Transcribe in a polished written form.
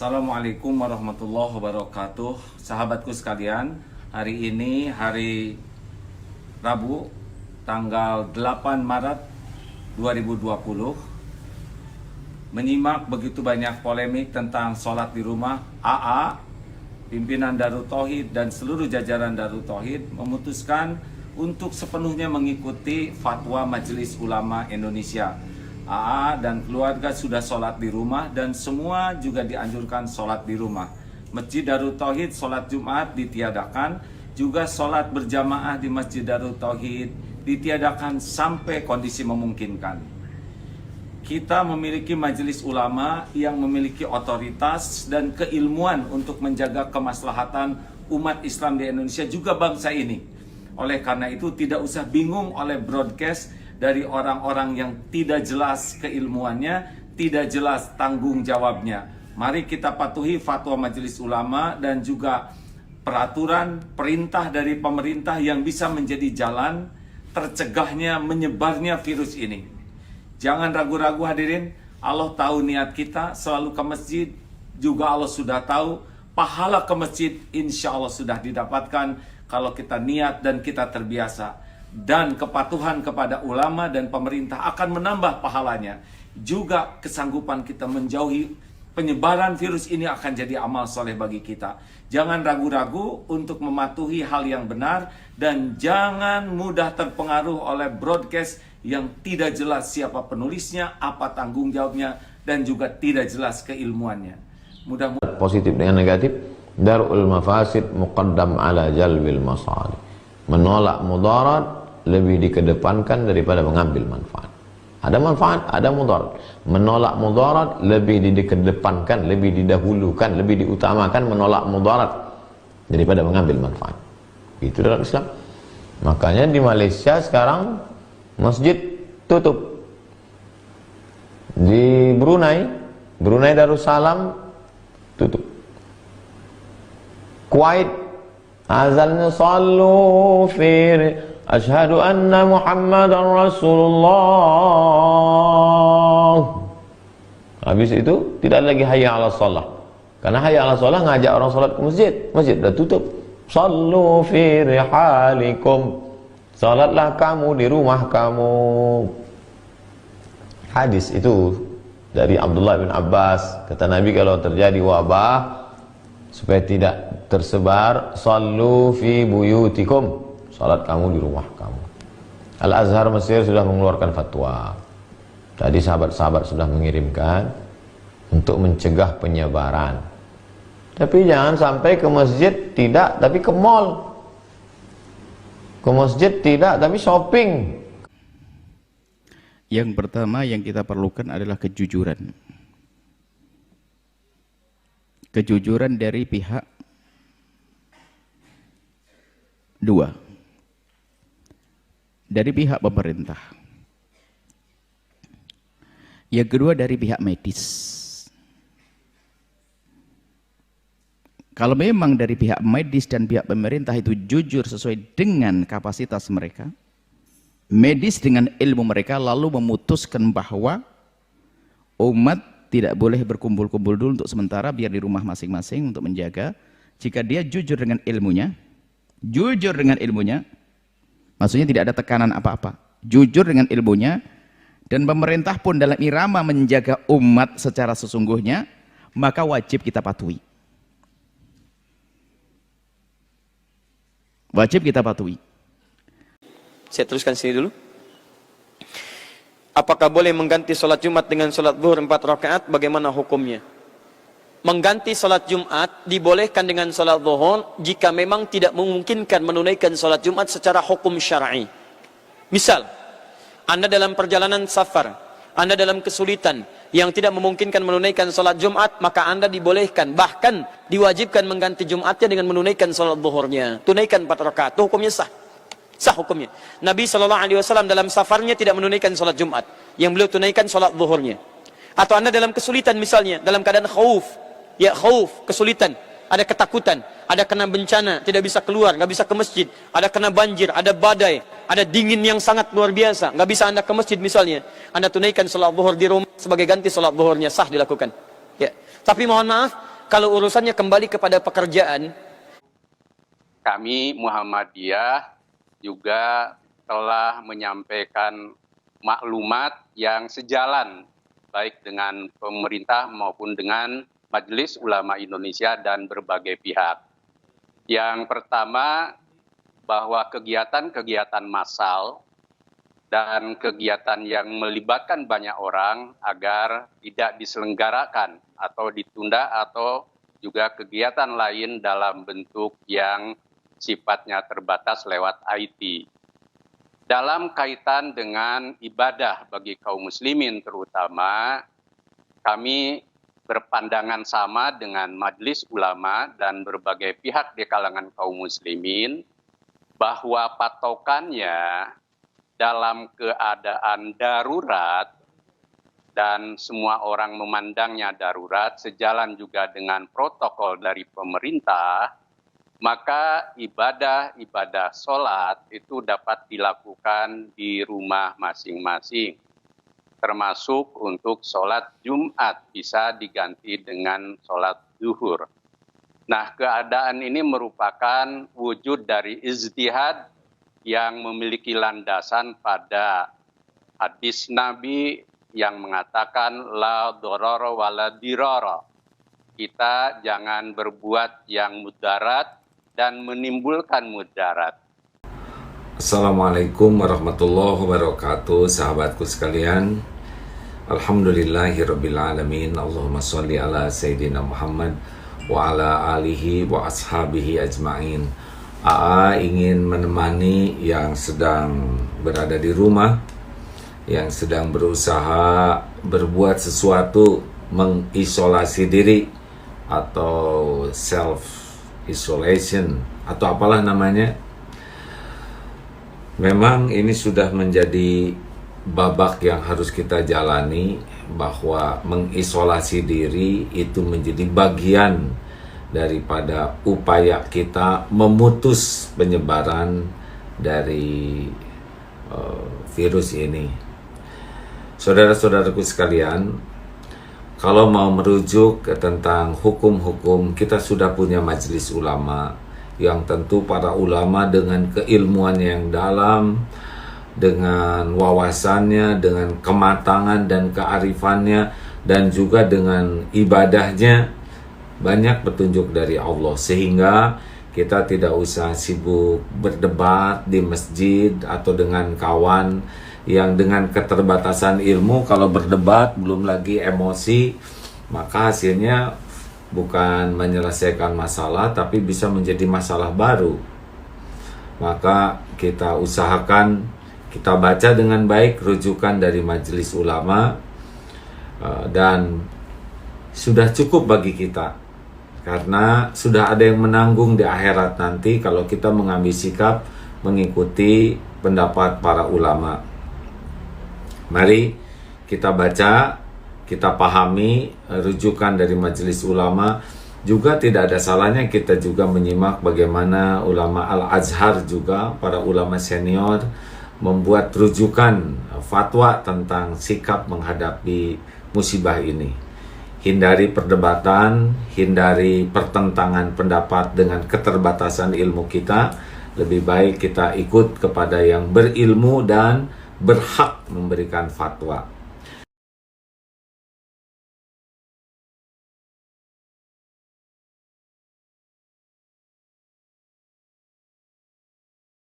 Assalamualaikum warahmatullahi wabarakatuh. Sahabatku sekalian, hari ini hari Rabu tanggal 8 Maret 2020. Menyimak begitu banyak polemik tentang sholat di rumah. AA, pimpinan Darut Tauhid dan seluruh jajaran Darut Tauhid memutuskan untuk sepenuhnya mengikuti fatwa Majelis Ulama Indonesia. AA dan keluarga sudah sholat di rumah dan semua juga dianjurkan sholat di rumah. Masjid Darut Tauhid sholat Jumat ditiadakan, juga sholat berjamaah di Masjid Darut Tauhid ditiadakan sampai kondisi memungkinkan. Kita memiliki majelis ulama yang memiliki otoritas dan keilmuan untuk menjaga kemaslahatan umat Islam di Indonesia, juga bangsa ini. Oleh karena itu tidak usah bingung oleh broadcast dari orang-orang yang tidak jelas keilmuannya, tidak jelas tanggung jawabnya. Mari kita patuhi fatwa Majelis Ulama dan juga peraturan perintah dari pemerintah yang bisa menjadi jalan tercegahnya menyebarnya virus ini. Jangan ragu-ragu hadirin, Allah tahu niat kita selalu ke masjid, juga Allah sudah tahu pahala ke masjid insya Allah sudah didapatkan kalau kita niat dan kita terbiasa. Dan kepatuhan kepada ulama dan pemerintah akan menambah pahalanya. Juga kesanggupan kita menjauhi penyebaran virus ini akan jadi amal soleh bagi kita. Jangan ragu-ragu untuk mematuhi hal yang benar, dan jangan mudah terpengaruh oleh broadcast yang tidak jelas siapa penulisnya, apa tanggung jawabnya, dan juga tidak jelas keilmuannya. Mudah-mudahan positif dengan negatif. Darul mafasid muqaddam ala jalbil masalih. Menolak mudarat lebih dikedepankan daripada mengambil manfaat. Ada manfaat, ada mudarat. Menolak mudarat lebih dikedepankan, lebih didahulukan, lebih diutamakan menolak mudarat daripada mengambil manfaat. Itu dalam Islam. Makanya di Malaysia sekarang masjid tutup. Di Brunei Darussalam tutup. Kuwait azannya sallu fi Asyhadu anna Muhammadan Rasulullah. Habis itu tidak lagi hayya ala shalah. Karena hayya ala shalah ngajak orang salat ke masjid. Masjid dah tutup. Sallu fi rihalikum. Salatlah kamu di rumah kamu. Hadis itu dari Abdullah bin Abbas. Kata Nabi, kalau terjadi wabah supaya tidak tersebar, sallu fi buyutikum. Salat kamu di rumah kamu. Al-Azhar Mesir sudah mengeluarkan fatwa. Tadi sahabat-sahabat sudah mengirimkan untuk mencegah penyebaran. Tapi jangan sampai ke masjid tidak, tapi ke mall. Ke masjid tidak, tapi shopping. Yang pertama yang kita perlukan adalah kejujuran. Kejujuran dari pihak dua. Dari pihak pemerintah. Yang kedua dari pihak medis. Kalau memang dari pihak medis dan pihak pemerintah itu jujur sesuai dengan kapasitas mereka, medis dengan ilmu mereka, lalu memutuskan bahwa umat tidak boleh berkumpul-kumpul dulu untuk sementara, biar di rumah masing-masing untuk menjaga. Jika dia jujur dengan ilmunya, maksudnya tidak ada tekanan apa-apa, jujur dengan ilmunya, dan pemerintah pun dalam irama menjaga umat secara sesungguhnya, maka wajib kita patuhi. Wajib kita patuhi. Saya teruskan sini dulu. Apakah boleh mengganti sholat Jumat dengan sholat zuhur 4 rakaat? Bagaimana hukumnya? Mengganti sholat Jumat dibolehkan dengan sholat zuhur jika memang tidak memungkinkan menunaikan sholat Jumat secara hukum syar'i. Misal, Anda dalam perjalanan safar, Anda dalam kesulitan yang tidak memungkinkan menunaikan sholat Jumat, maka Anda dibolehkan, bahkan diwajibkan mengganti Jumatnya dengan menunaikan sholat zuhurnya. Tunaikan 4 rakaat, itu hukumnya sah. Sah hukumnya. Nabi SAW dalam safarnya tidak menunaikan sholat Jumat, yang beliau tunaikan sholat zuhurnya. Atau Anda dalam kesulitan misalnya, dalam keadaan khauf, kesulitan, ada ketakutan, ada kena bencana, tidak bisa keluar, nggak bisa ke masjid, ada kena banjir, ada badai, ada dingin yang sangat luar biasa, nggak bisa Anda ke masjid misalnya, Anda tunaikan sholat zuhur di rumah sebagai ganti sholat zuhurnya, sah dilakukan. Ya. Tapi mohon maaf, kalau urusannya kembali kepada pekerjaan, kami Muhammadiyah juga telah menyampaikan maklumat yang sejalan baik dengan pemerintah maupun dengan Majelis Ulama Indonesia dan berbagai pihak. Yang pertama, bahwa kegiatan-kegiatan massal dan kegiatan yang melibatkan banyak orang agar tidak diselenggarakan atau ditunda, atau juga kegiatan lain dalam bentuk yang sifatnya terbatas lewat IT. Dalam kaitan dengan ibadah bagi kaum muslimin terutama, kami berpandangan sama dengan Majelis Ulama dan berbagai pihak di kalangan kaum muslimin bahwa patokannya dalam keadaan darurat dan semua orang memandangnya darurat sejalan juga dengan protokol dari pemerintah, maka ibadah-ibadah sholat itu dapat dilakukan di rumah masing-masing. Termasuk untuk sholat Jumat bisa diganti dengan sholat zuhur. Nah, keadaan ini merupakan wujud dari ijtihad yang memiliki landasan pada hadis Nabi yang mengatakan la dororo wala diroro. Kita jangan berbuat yang mudarat dan menimbulkan mudarat. Assalamualaikum warahmatullahi wabarakatuh, sahabatku sekalian. Alhamdulillahirrabbilalamin. Allahumma sholli ala Sayyidina Muhammad wa ala alihi wa ashabihi ajma'in. AA ingin menemani yang sedang berada di rumah, yang sedang berusaha berbuat sesuatu, mengisolasi diri atau self-isolation atau apalah namanya. Memang ini sudah menjadi babak yang harus kita jalani, bahwa mengisolasi diri itu menjadi bagian daripada upaya kita memutus penyebaran dari virus ini. Saudara-saudaraku sekalian, kalau mau merujuk tentang hukum-hukum, kita sudah punya majelis ulama, yang tentu para ulama dengan keilmuan yang dalam, dengan wawasannya, dengan kematangan dan kearifannya, dan juga dengan ibadahnya, banyak petunjuk dari Allah, sehingga kita tidak usah sibuk berdebat di masjid atau dengan kawan yang dengan keterbatasan ilmu. Kalau berdebat belum lagi emosi, maka hasilnya bukan menyelesaikan masalah, tapi bisa menjadi masalah baru. Maka kita usahakan kita baca dengan baik rujukan dari majelis ulama, dan sudah cukup bagi kita, karena sudah ada yang menanggung di akhirat nanti kalau kita mengambil sikap mengikuti pendapat para ulama. Mari kita baca, kita pahami rujukan dari majelis ulama. Juga tidak ada salahnya kita juga menyimak bagaimana ulama Al-Azhar juga, para ulama senior, membuat rujukan fatwa tentang sikap menghadapi musibah ini. Hindari perdebatan, hindari pertentangan pendapat dengan keterbatasan ilmu kita. Lebih baik kita ikut kepada yang berilmu dan berhak memberikan fatwa.